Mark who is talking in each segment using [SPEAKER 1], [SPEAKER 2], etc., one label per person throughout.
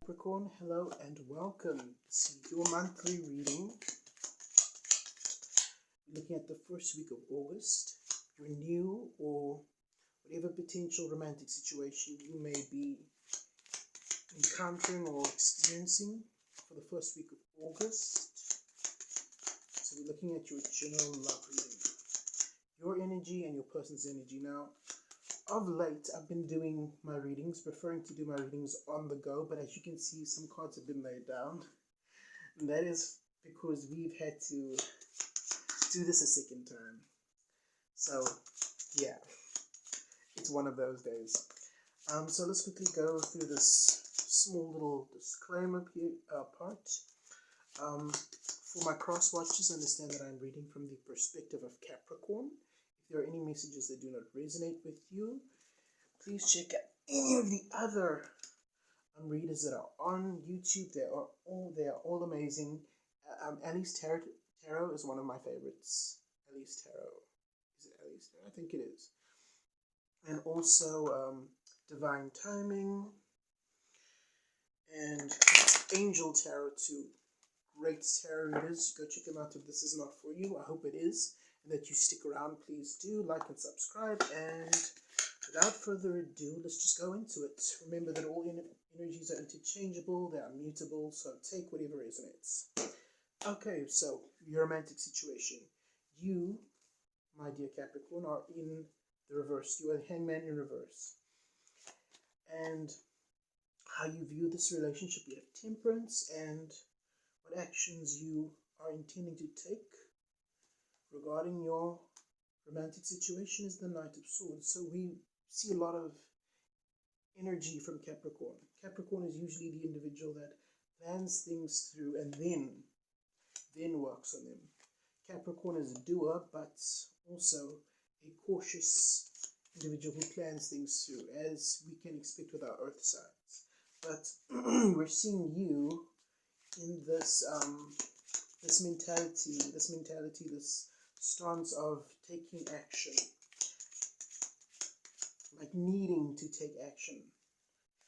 [SPEAKER 1] Capricorn, hello and welcome to your monthly reading. Looking at the first week of August, your new or whatever potential romantic situation you may be encountering or experiencing for the first week of August. So we're looking at your general love reading, your energy and your person's energy. Now, of late, I've been doing my readings, preferring to do my readings on the go, but as you can see, some cards have been laid down. And that is because we've had to do this a second time. So, yeah, it's one of those days. So let's quickly go through this small little disclaimer part. For my cross watchers, understand that I'm reading from the perspective of Capricorn. If there are any messages that do not resonate with you, please check out any of the other readers that are on YouTube. They are all amazing. Alice Tarot is one of my favorites. Alice Tarot. Is it Alice Tarot? I think it is. And also Divine Timing and Angel Tarot too. Great tarot readers. Go check them out if this is not for you. I hope it is. And that you stick around. Please do like and subscribe. And without further ado, let's just go into it. Remember that all energies are interchangeable. They are mutable. So take whatever resonates. Okay, so your romantic situation. You, my dear Capricorn, are in the reverse. You are the Hangman in reverse. And how you view this relationship, you have Temperance, and what actions you are intending to take regarding your romantic situation is the Knight of Swords. So we see a lot of energy from Capricorn. Capricorn is usually the individual that plans things through and then works on them. Capricorn is a doer, but also a cautious individual who plans things through, as we can expect with our earth signs. But we're seeing you in this this mentality, this stance of taking action, like needing to take action,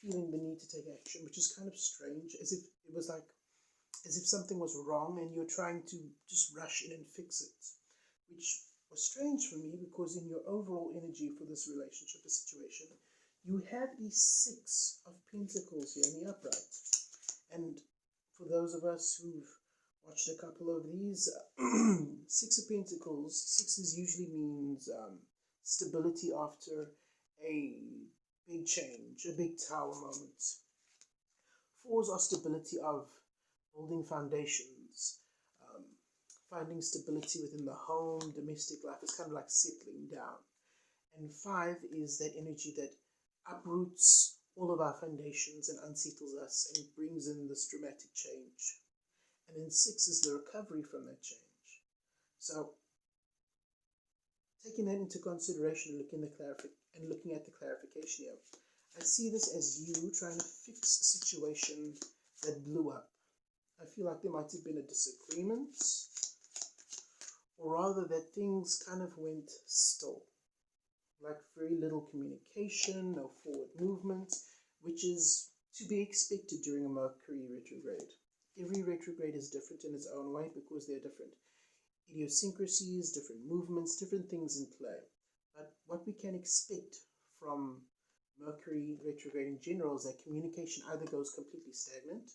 [SPEAKER 1] feeling the need to take action, which is kind of strange, as if it was like as if something was wrong and you're trying to just rush in and fix it, which was strange for me because in your overall energy for this relationship or situation, you have the Six of Pentacles here in the upright. And for those of us who've watched a couple of these, Six of Pentacles, sixes usually means stability after a big change, a big tower moment. Fours are stability of building foundations, finding stability within the home, domestic life. It's kind of like settling down. And five is that energy that uproots all of our foundations and unsettles us and brings in this dramatic change. And then six is the recovery from that change. So taking that into consideration and looking at the clarification here, I see this as you trying to fix a situation that blew up. I feel like there might have been a disagreement, or rather that things kind of went still, like very little communication, no forward movement, which is to be expected during a Mercury retrograde. Every retrograde is different in its own way because there are different idiosyncrasies, different movements, different things in play. But what we can expect from Mercury retrograde in general is that communication either goes completely stagnant,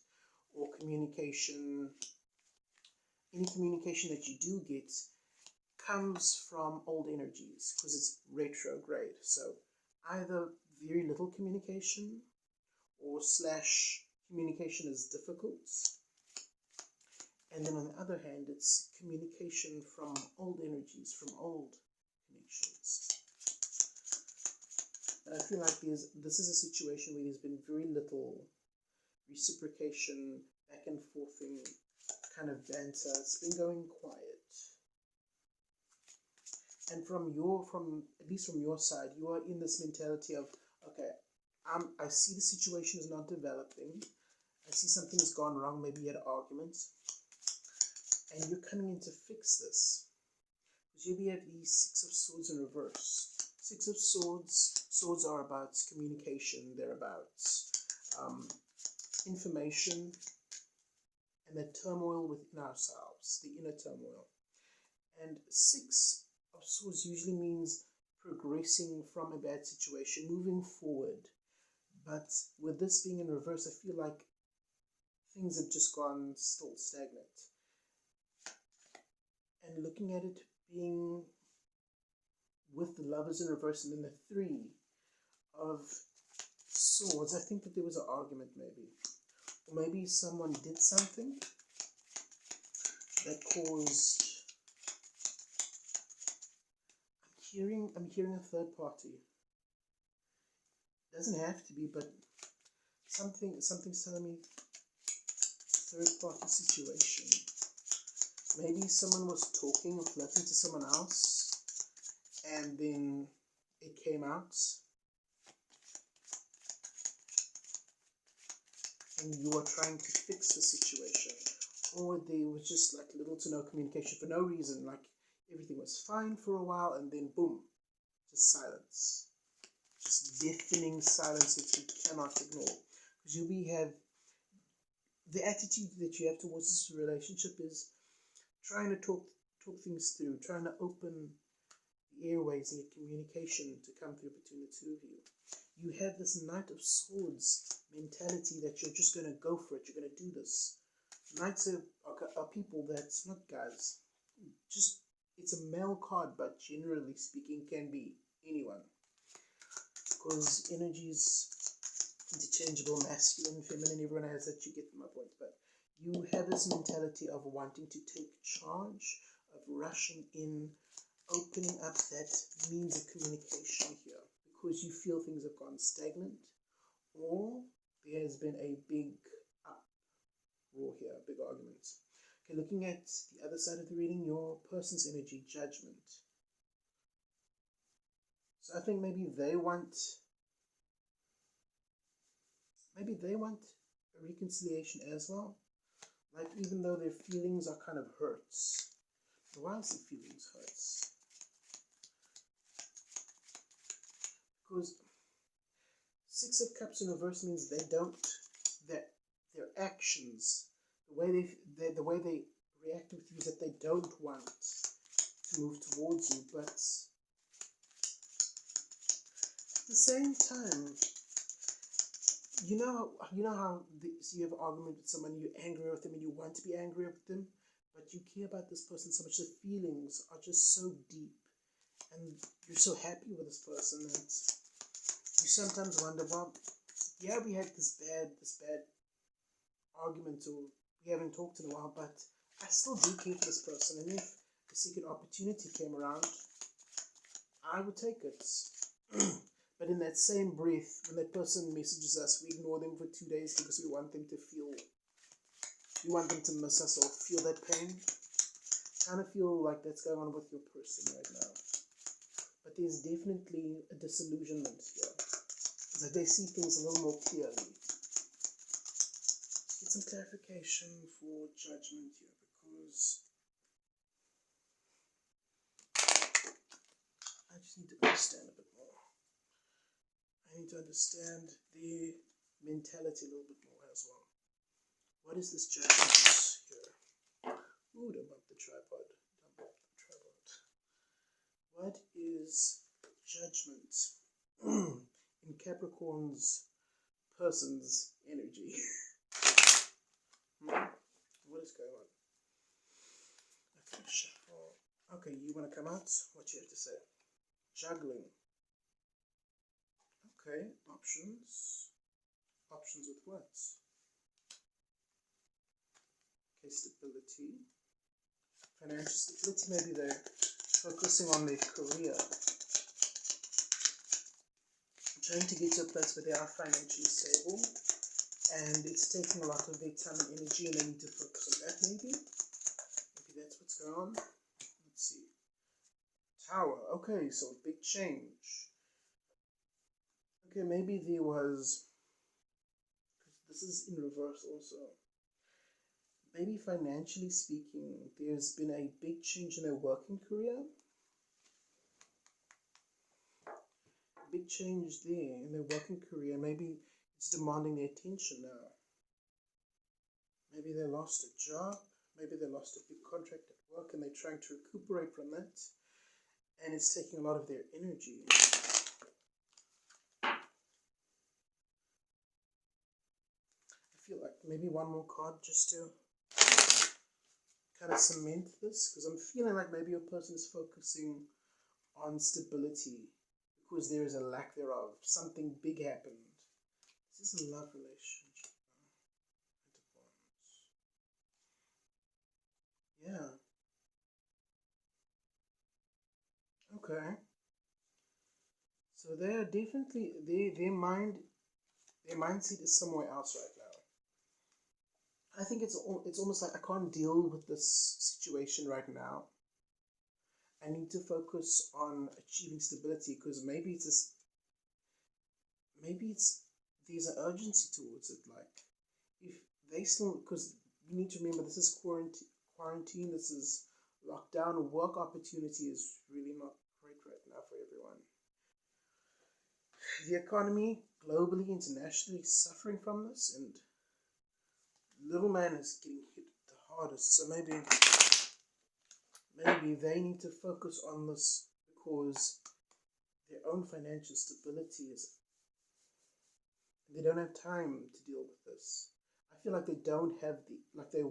[SPEAKER 1] or any communication that you do get comes from old energies because it's retrograde. So either very little communication or / communication is difficult. And then on the other hand, it's communication from old energies, from old connections. And I feel like this is a situation where there's been very little reciprocation, back and forthing kind of banter. It's been going quiet. And at least from your side, you are in this mentality of, okay, I see the situation is not developing. I see something's gone wrong. Maybe you had an argument, and you're coming in to fix this. Because here we have the Six of Swords in reverse. Six of Swords are about communication. They're about information and that turmoil within ourselves, the inner turmoil. And Six of Swords usually means progressing from a bad situation, moving forward. But with this being in reverse, I feel like things have just gone still stagnant. And looking at it being with the Lovers in reverse and then the Three of Swords, I think that there was an argument maybe. Or maybe someone did something that caused... I'm hearing a third party. Doesn't have to be, but something's telling me third party situation. Maybe someone was talking or flirting to someone else, and then it came out, and you are trying to fix the situation, or there was just like little to no communication for no reason, like everything was fine for a while, and then boom, just silence. Just deafening silence that you cannot ignore. Because you have the attitude that you have towards this relationship is trying to talk things through, trying to open the airways and get communication to come through between the two of you. You have this Knight of Swords mentality that you're just going to go for it, you're going to do this. Knights are people that's not guys. Just, it's a male card, but generally speaking can be anyone. Because energy is interchangeable, masculine, feminine, everyone has that, you get my point. But you have this mentality of wanting to take charge, of rushing in, opening up that means of communication here. Because you feel things have gone stagnant, or there has been a big uproar here, a big argument. Okay, looking at the other side of the reading, your person's energy, Judgment. So I think maybe they want a reconciliation as well. Like, even though their feelings are kind of hurts. Why is the feelings hurts? Because Six of Cups in reverse means that their actions, the way they react with you, is that they don't want to move towards you, but at the same time, you know how you have an argument with someone, you're angry with them, and you want to be angry with them, but you care about this person so much. The feelings are just so deep, and you're so happy with this person that you sometimes wonder, well, yeah, we had this bad argument, or we haven't talked in a while, but I still do care for this person, and if a second opportunity came around, I would take it. But in that same breath, when that person messages us, we ignore them for 2 days because we want them to miss us or feel that pain. Kind of feel like that's going on with your person right now. But there's definitely a disillusionment here. It's like they see things a little more clearly. Let's get some clarification for Judgment here, because I just need to understand a bit more. I need to understand the mentality a little bit more as well. What is this Judgment here? Ooh, don't bump the tripod. What is Judgment in Capricorn's person's energy? What is going on? Okay, shuffle. Okay, you want to come out? What you have to say? Juggling. Okay, options. Options with what? Okay, stability. Financial stability, maybe they're focusing on their career. Trying to get to a place where they are financially stable, and it's taking a lot of their time and energy, and they need to focus on that maybe. Maybe that's what's going on. Let's see. Tower. Okay, so big change. Okay, maybe there was, this is in reverse also. Maybe financially speaking, there's been a big change in their working career. Big change there in their working career. Maybe it's demanding their attention now. Maybe they lost a job, maybe they lost a big contract at work and they're trying to recuperate from that, and it's taking a lot of their energy. I feel like maybe one more card just to kind of cement this, because I'm feeling like maybe your person is focusing on stability because there is a lack thereof. Something big happened. This is a love relationship. Yeah. Okay. So they are definitely their mindset is somewhere else right now. I think it's almost like I can't deal with this situation right now. I need to focus on achieving stability because maybe it's there's an urgency towards it. Like if they still, because you need to remember this is quarantine, this is lockdown. Work opportunity is really not great right now for everyone. The economy globally, internationally, is suffering from this, and little man is getting hit the hardest. So maybe they need to focus on this because their own financial stability is. They don't have time to deal with this. I feel like they don't have they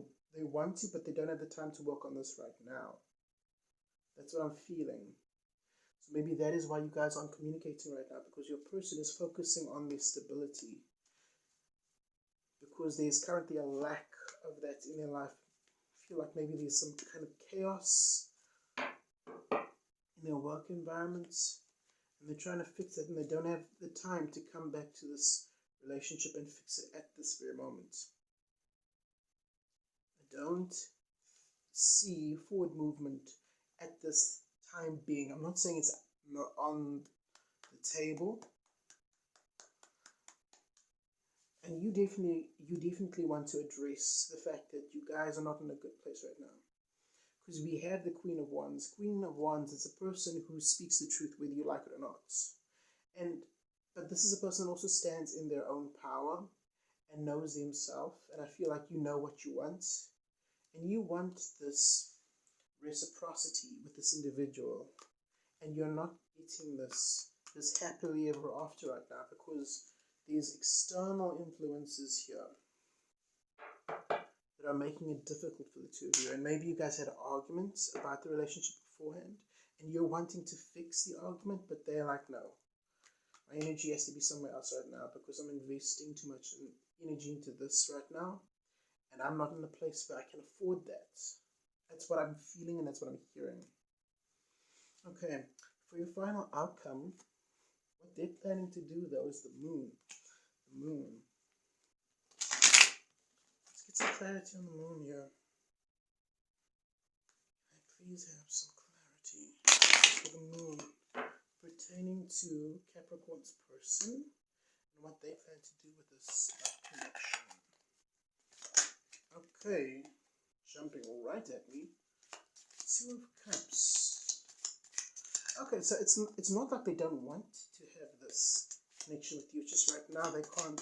[SPEAKER 1] want to, but they don't have the time to work on this right now. That's what I'm feeling. So maybe that is why you guys aren't communicating right now, because your person is focusing on their stability. Because there's currently a lack of that in their life. I feel like maybe there's some kind of chaos in their work environments, and they're trying to fix it, and they don't have the time to come back to this relationship and fix it at this very moment. I don't see forward movement at this time being. I'm not saying it's not on the table, and you definitely want to address the fact that you guys are not in a good place right now, because we have the Queen of Wands. Queen of Wands is a person who speaks the truth whether you like it or not, and but this is a person that also stands in their own power and knows themselves, and I feel like you know what you want, and you want this reciprocity with this individual, and you're not getting this happily ever after right now because there's external influences here that are making it difficult for the two of you. And maybe you guys had arguments about the relationship beforehand, and you're wanting to fix the argument, but they're like, no, my energy has to be somewhere else right now because I'm investing too much energy into this right now, and I'm not in a place where I can afford that. That's what I'm feeling, and that's what I'm hearing. Okay, for your final outcome, what they're planning to do though is the moon. The moon. Let's get some clarity on the moon here. Please have some clarity for the moon pertaining to Capricorn's person and what they plan to do with this connection. Okay, jumping right at me. Two of Cups. Okay, so it's not like they don't want to have this connection with you. It's just right now they can't. I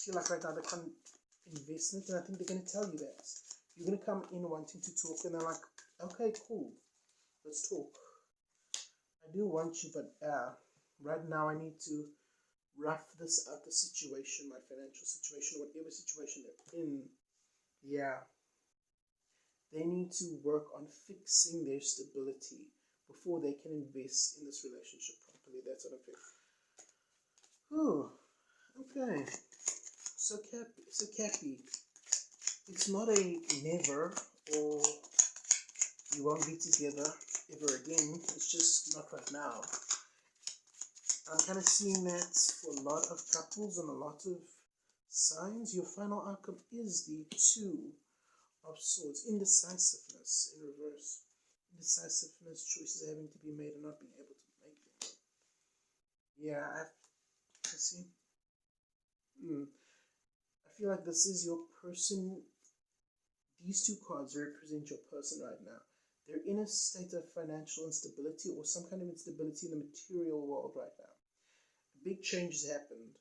[SPEAKER 1] feel like right now they can't invest in it, and I think they're going to tell you that. You're going to come in wanting to talk, and they're like, okay, cool, let's talk. I do want you, but right now I need to rough this out, the situation, my financial situation, whatever situation they're in. Yeah. They need to work on fixing their stability before they can invest in this relationship properly. That's what I'm feeling. Ooh, okay. So Cappy, it's not a never or you won't be together ever again. It's just not right now. I'm kind of seeing that for a lot of couples and a lot of signs. Your final outcome is the Two of Swords. Indecisiveness in reverse. Indecisiveness, choices having to be made and not being able to make them. Yeah, I see. I feel like this is your person. These two cards represent your person right now. They're in a state of financial instability or some kind of instability in the material world right now. Big changes happened,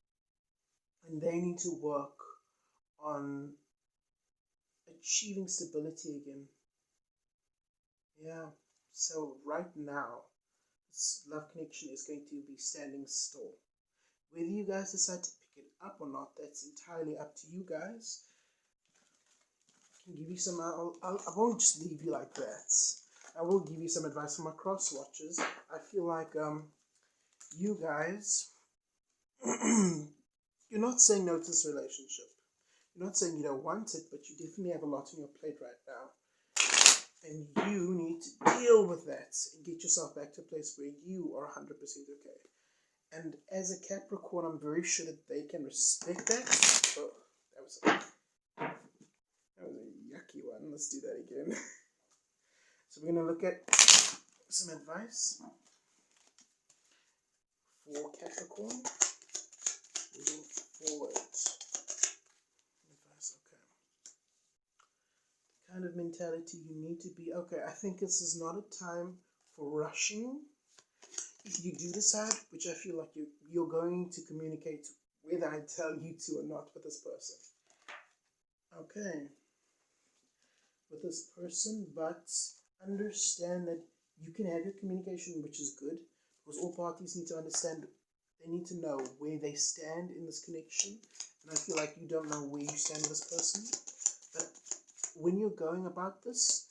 [SPEAKER 1] and they need to work on achieving stability again. Yeah, so right now, this love connection is going to be standing still. Whether you guys decide to pick it up or not, that's entirely up to you guys. I can give you some, I won't just leave you like that. I will give you some advice from my cross watchers. I feel like you guys, you're not saying no to this relationship. You're not saying you don't want it, but you definitely have a lot on your plate right now. And you need to deal with that and get yourself back to a place where you are 100% okay. And as a Capricorn, I'm very sure that they can respect that. Oh, that was a yucky one. Let's do that again. So we're going to look at some advice for Capricorn moving forward. Advice, okay. The kind of mentality you need to be. Okay, I think this is not a time for rushing. If you do decide, which I feel like you're going to communicate whether I tell you to or not with this person. Okay. With this person, but understand that you can have your communication, which is good, because all parties need to understand, they need to know where they stand in this connection. And I feel like you don't know where you stand with this person. But when you're going about this,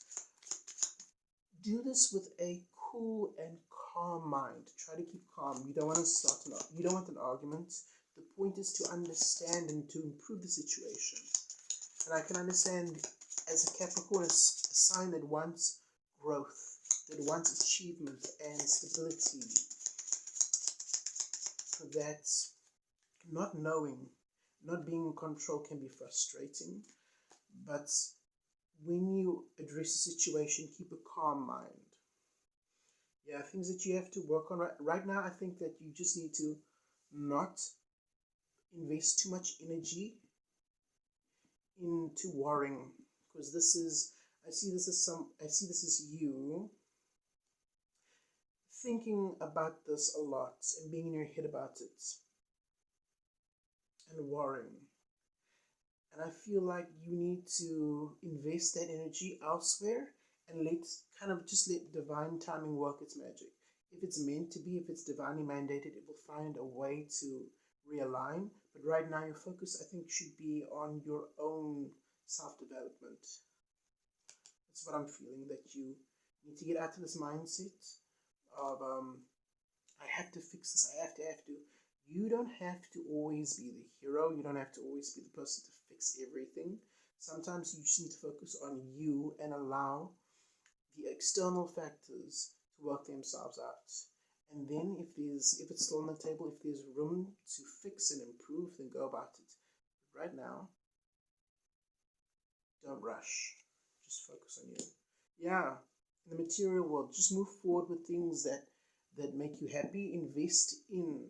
[SPEAKER 1] do this with a cool and calm mind. Try to keep calm. You don't want to start you don't want an argument. The point is to understand and to improve the situation. And I can understand as a Capricorn, it's a sign that wants growth, that wants achievement and stability. That not knowing, not being in control can be frustrating. But when you address a situation, keep a calm mind. Yeah, things that you have to work on right now, I think that you just need to not invest too much energy into worrying, because I see this as you thinking about this a lot and being in your head about it and worrying. And I feel like you need to invest that energy elsewhere and just let divine timing work its magic. If it's meant to be, if it's divinely mandated, it will find a way to realign. But right now, your focus, I think, should be on your own self-development. That's what I'm feeling, that you need to get out of this mindset of, I have to fix this, I have to. You don't have to always be the hero. You don't have to always be the person to fix everything. Sometimes you just need to focus on you and allow the external factors to work themselves out. And then if it's still on the table, if there's room to fix and improve, then go about it. But right now, don't rush. Just focus on you. Yeah, in the material world, just move forward with things that make you happy. Invest in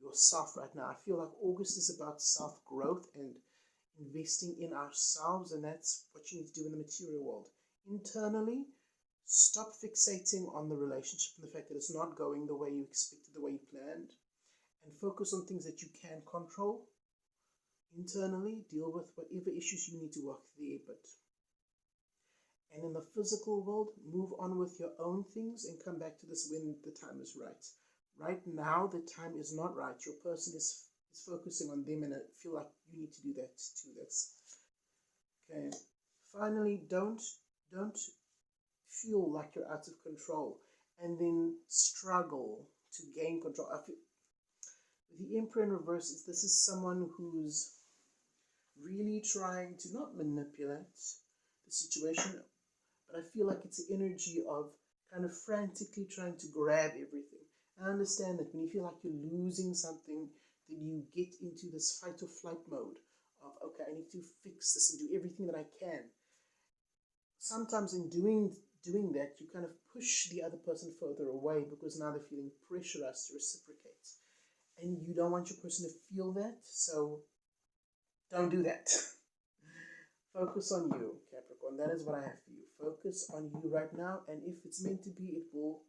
[SPEAKER 1] yourself right now. I feel like August is about self-growth and investing in ourselves, and that's what you need to do in the material world. Internally, stop fixating on the relationship and the fact that it's not going the way you expected, the way you planned, and focus on things that you can control. Internally, deal with whatever issues you need to work there, and in the physical world, move on with your own things and come back to this when the time is right. Right now, the time is not right. Your person is focusing on them, and I feel like you need to do that too. That's okay. Finally, don't feel like you're out of control and then struggle to gain control. I feel the Emperor in reverse this is someone who's really trying to not manipulate the situation, but I feel like it's the energy of kind of frantically trying to grab everything. I understand that when you feel like you're losing something, then you get into this fight or flight mode of, okay, I need to fix this and do everything that I can. Sometimes in doing that, you kind of push the other person further away because now they're feeling pressurized to reciprocate. And you don't want your person to feel that, so don't do that. Focus on you, Capricorn. That is what I have for you. Focus on you right now, and if it's meant to be, it will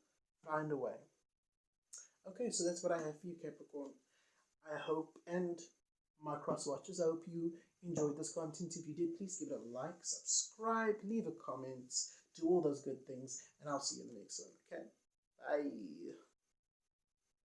[SPEAKER 1] find a way. Okay, so that's what I have for you, Capricorn. I hope, and my cross watchers, I hope you enjoyed this content. If you did, please give it a like, subscribe, leave a comment, do all those good things, and I'll see you in the next one. Okay? Bye.